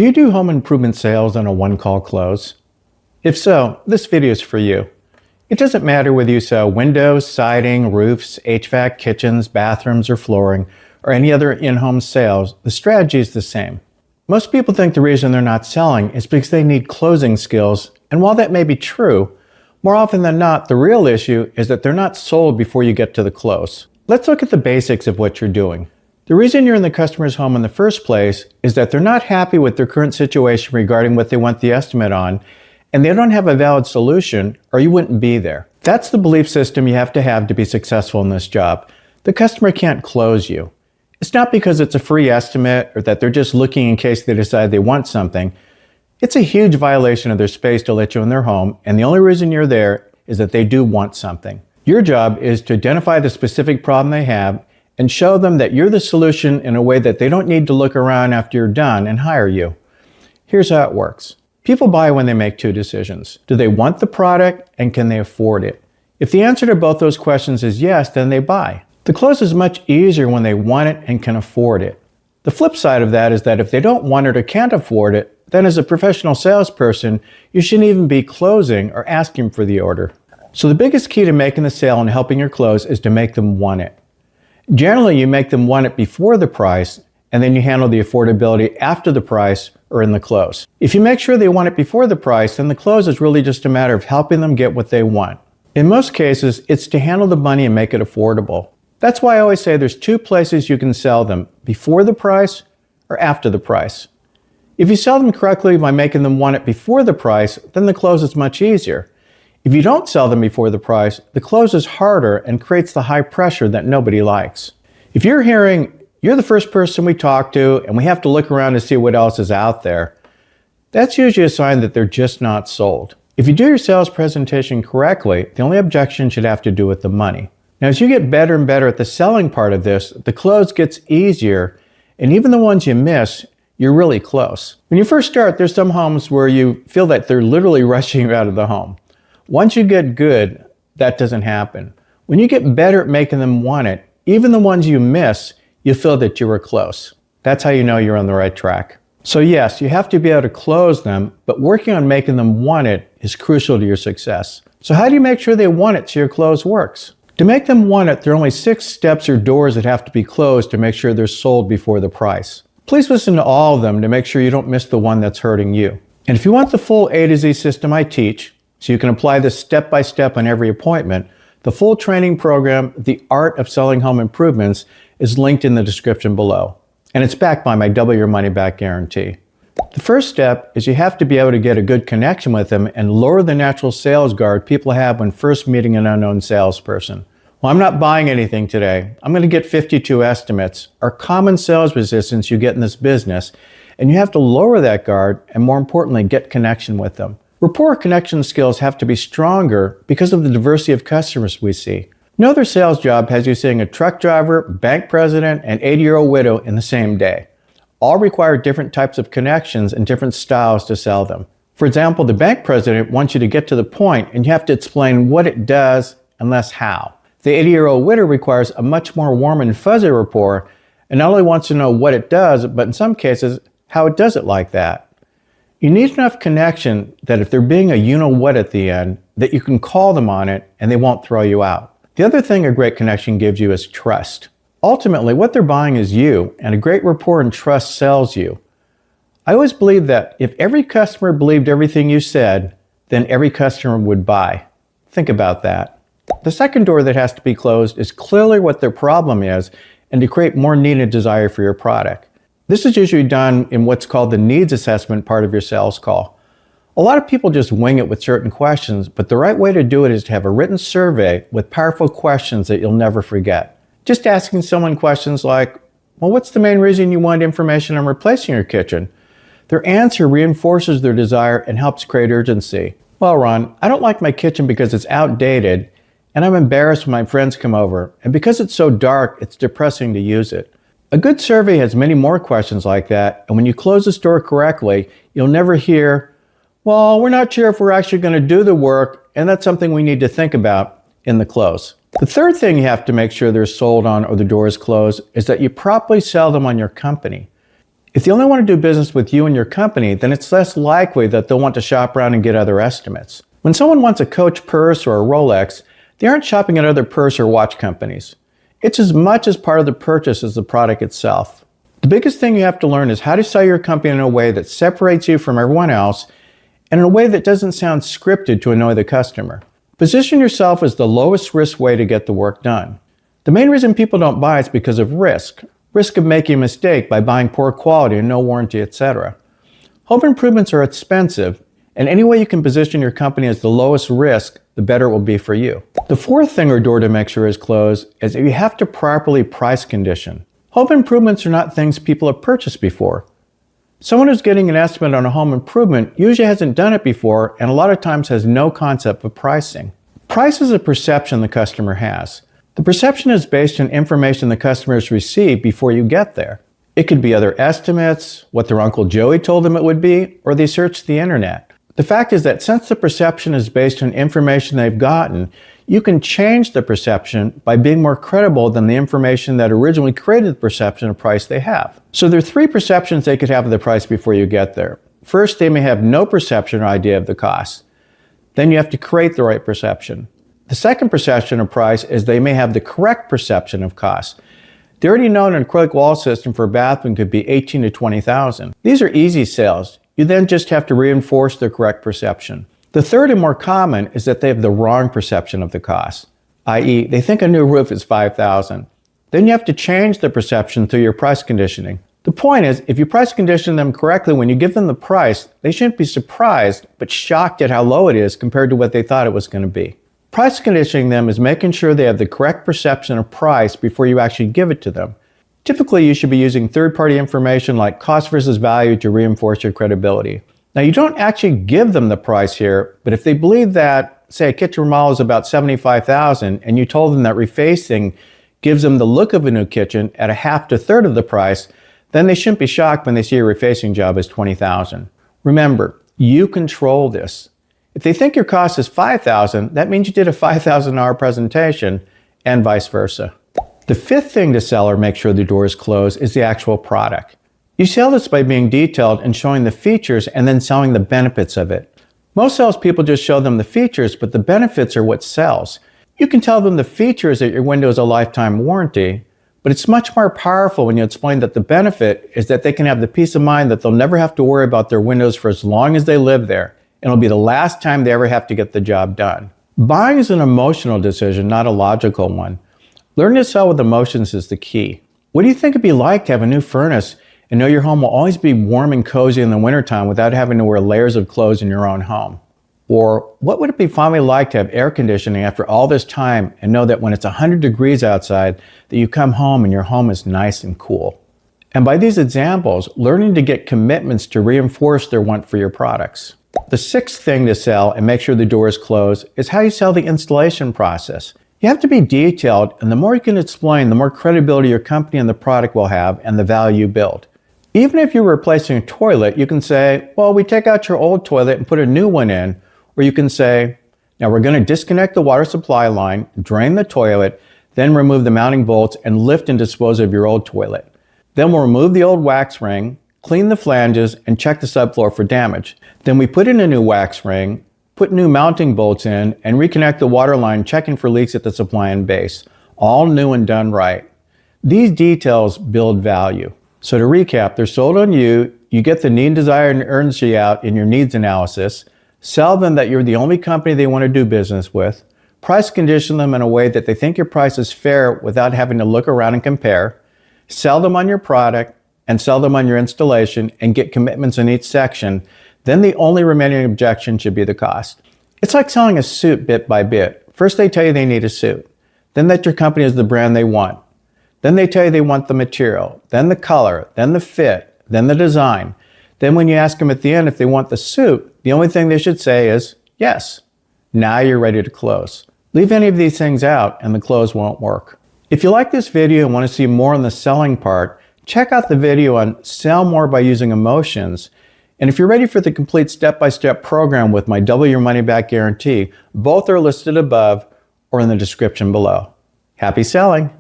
Do you do home improvement sales on a one-call close? If so, this video is for you. It doesn't matter whether you sell windows, siding, roofs, HVAC, kitchens, bathrooms, or flooring, or any other in-home sales, the strategy is the same. Most people think the reason they're not selling is because they need closing skills, and while that may be true, more often than not, the real issue is that they're not sold before you get to the close. Let's look at the basics of what you're doing. The reason you're in the customer's home in the first place is that they're not happy with their current situation regarding what they want the estimate on, and they don't have a valid solution, or you wouldn't be there. That's the belief system you have to be successful in this job. The customer can't close you. It's not because it's a free estimate or that they're just looking in case they decide they want something. It's a huge violation of their space to let you in their home, and the only reason you're there is that they do want something. Your job is to identify the specific problem they have and show them that you're the solution in a way that they don't need to look around after you're done and hire you. Here's how it works. People buy when they make two decisions. Do they want the product and can they afford it? If the answer to both those questions is yes, then they buy. The close is much easier when they want it and can afford it. The flip side of that is that if they don't want it or can't afford it, then as a professional salesperson, you shouldn't even be closing or asking for the order. So the biggest key to making the sale and helping your close is to make them want it. Generally, you make them want it before the price, and then you handle the affordability after the price or in the close. If you make sure they want it before the price, then the close is really just a matter of helping them get what they want. In most cases, it's to handle the money and make it affordable. That's why I always say there's two places you can sell them, before the price or after the price. If you sell them correctly by making them want it before the price, then the close is much easier. If you don't sell them before the price, the close is harder and creates the high pressure that nobody likes. If you're hearing, you're the first person we talk to and we have to look around to see what else is out there, that's usually a sign that they're just not sold. If you do your sales presentation correctly, the only objection should have to do with the money. Now, as you get better and better at the selling part of this, the close gets easier, and even the ones you miss, you're really close. When you first start, there's some homes where you feel that they're literally rushing you out of the home. Once you get good, that doesn't happen. When you get better at making them want it, even the ones you miss, you feel that you were close. That's how you know you're on the right track. So yes, you have to be able to close them, but working on making them want it is crucial to your success. So how do you make sure they want it so your close works? To make them want it, there are only 6 steps or doors that have to be closed to make sure they're sold before the price. Please listen to all of them to make sure you don't miss the one that's hurting you. And if you want the full A to Z system I teach, so you can apply this step by step on every appointment, the full training program, The Art of Selling Home Improvements, is linked in the description below. And it's backed by my double your money back guarantee. The first step is you have to be able to get a good connection with them and lower the natural sales guard people have when first meeting an unknown salesperson. Well, I'm not buying anything today. I'm going to get 52 estimates, are common sales resistance you get in this business, and you have to lower that guard and, more importantly, get connection with them. Rapport connection skills have to be stronger because of the diversity of customers we see. No other sales job has you seeing a truck driver, bank president, and 80-year-old widow in the same day. All require different types of connections and different styles to sell them. For example, the bank president wants you to get to the point and you have to explain what it does and less how. The 80-year-old widow requires a much more warm and fuzzy rapport and not only wants to know what it does, but in some cases, how it does it like that. You need enough connection that if they're being a you-know-what at the end, that you can call them on it and they won't throw you out. The other thing a great connection gives you is trust. Ultimately, what they're buying is you, and a great rapport and trust sells you. I always believe that if every customer believed everything you said, then every customer would buy. Think about that. The second door that has to be closed is clearly what their problem is and to create more need and desire for your product. This is usually done in what's called the needs assessment part of your sales call. A lot of people just wing it with certain questions, but the right way to do it is to have a written survey with powerful questions that you'll never forget. Just asking someone questions like, well, what's the main reason you want information on replacing your kitchen? Their answer reinforces their desire and helps create urgency. Well, Ron, I don't like my kitchen because it's outdated, and I'm embarrassed when my friends come over, and because it's so dark, it's depressing to use it. A good survey has many more questions like that, and when you close the store correctly, you'll never hear, well, we're not sure if we're actually going to do the work, and that's something we need to think about in the close. The third thing you have to make sure they're sold on or the door is closed is that you properly sell them on your company. If they only want to do business with you and your company, then it's less likely that they'll want to shop around and get other estimates. When someone wants a Coach purse or a Rolex, they aren't shopping at other purse or watch companies. It's as much as part of the purchase as the product itself. The biggest thing you have to learn is how to sell your company in a way that separates you from everyone else and in a way that doesn't sound scripted to annoy the customer. Position yourself as the lowest risk way to get the work done. The main reason people don't buy is because of risk. Risk of making a mistake by buying poor quality and no warranty, etc. Home improvements are expensive, and any way you can position your company as the lowest risk, the better it will be for you. The fourth thing or door to make sure is closed is that you have to properly price condition. Home improvements are not things people have purchased before. Someone who's getting an estimate on a home improvement usually hasn't done it before and a lot of times has no concept of pricing. Price is a perception the customer has. The perception is based on information the customers receive before you get there. It could be other estimates, what their Uncle Joey told them it would be, or they searched the internet. The fact is that since the perception is based on information they've gotten, you can change the perception by being more credible than the information that originally created the perception of price they have. So there are three perceptions they could have of the price before you get there. First, they may have no perception or idea of the cost. Then you have to create the right perception. The second perception of price is they may have the correct perception of cost. They already know an acrylic wall system for a bathroom could be $18,000 to $20,000. These are easy sales. You then just have to reinforce their correct perception. The third and more common is that they have the wrong perception of the cost, i.e. they think a new roof is $5,000. Then you have to change the perception through your price conditioning. The point is, if you price condition them correctly when you give them the price, they shouldn't be surprised but shocked at how low it is compared to what they thought it was going to be. Price conditioning them is making sure they have the correct perception of price before you actually give it to them. Typically, you should be using third-party information like cost versus value to reinforce your credibility. Now, you don't actually give them the price here, but if they believe that, say, a kitchen remodel is about $75,000 and you told them that refacing gives them the look of a new kitchen at a half to third of the price, then they shouldn't be shocked when they see a refacing job is $20,000. Remember, you control this. If they think your cost is $5,000, that means you did a $5,000 presentation and vice versa. The fifth thing to sell or make sure the door is closed is the actual product. You sell this by being detailed and showing the features and then selling the benefits of it. Most salespeople just show them the features, but the benefits are what sells. You can tell them the features that your window is a lifetime warranty, but it's much more powerful when you explain that the benefit is that they can have the peace of mind that they'll never have to worry about their windows for as long as they live there. It'll be the last time they ever have to get the job done. Buying is an emotional decision, not a logical one. Learning to sell with emotions is the key. What do you think it'd be like to have a new furnace and know your home will always be warm and cozy in the wintertime without having to wear layers of clothes in your own home? Or what would it be finally like to have air conditioning after all this time and know that when it's 100 degrees outside that you come home and your home is nice and cool? And by these examples, learning to get commitments to reinforce their want for your products. The sixth thing to sell and make sure the door is closed is how you sell the installation process. You have to be detailed, and the more you can explain, the more credibility your company and the product will have and the value you build. Even if you're replacing a toilet, you can say, well, we take out your old toilet and put a new one in. Or you can say, now we're going to disconnect the water supply line, drain the toilet, then remove the mounting bolts and lift and dispose of your old toilet. Then we'll remove the old wax ring, clean the flanges, and check the subfloor for damage. Then we put in a new wax ring, put new mounting bolts in, and reconnect the water line, checking for leaks at the supply and base. All new and done right. These details build value. So to recap, they're sold on you, you get the need, desire, and urgency out in your needs analysis, sell them that you're the only company they want to do business with, price condition them in a way that they think your price is fair without having to look around and compare, sell them on your product, and sell them on your installation and get commitments in each section. Then the only remaining objection should be the cost. It's like selling a suit bit by bit. First they tell you they need a suit, then that your company is the brand they want. Then they tell you they want the material, then the color, then the fit, then the design. Then when you ask them at the end if they want the suit, the only thing they should say is, yes. Now you're ready to close. Leave any of these things out and the close won't work. If you like this video and want to see more on the selling part, check out the video on Sell More by Using Emotions. And if you're ready for the complete step-by-step program with my Double Your Money Back guarantee, both are listed above or in the description below. Happy selling!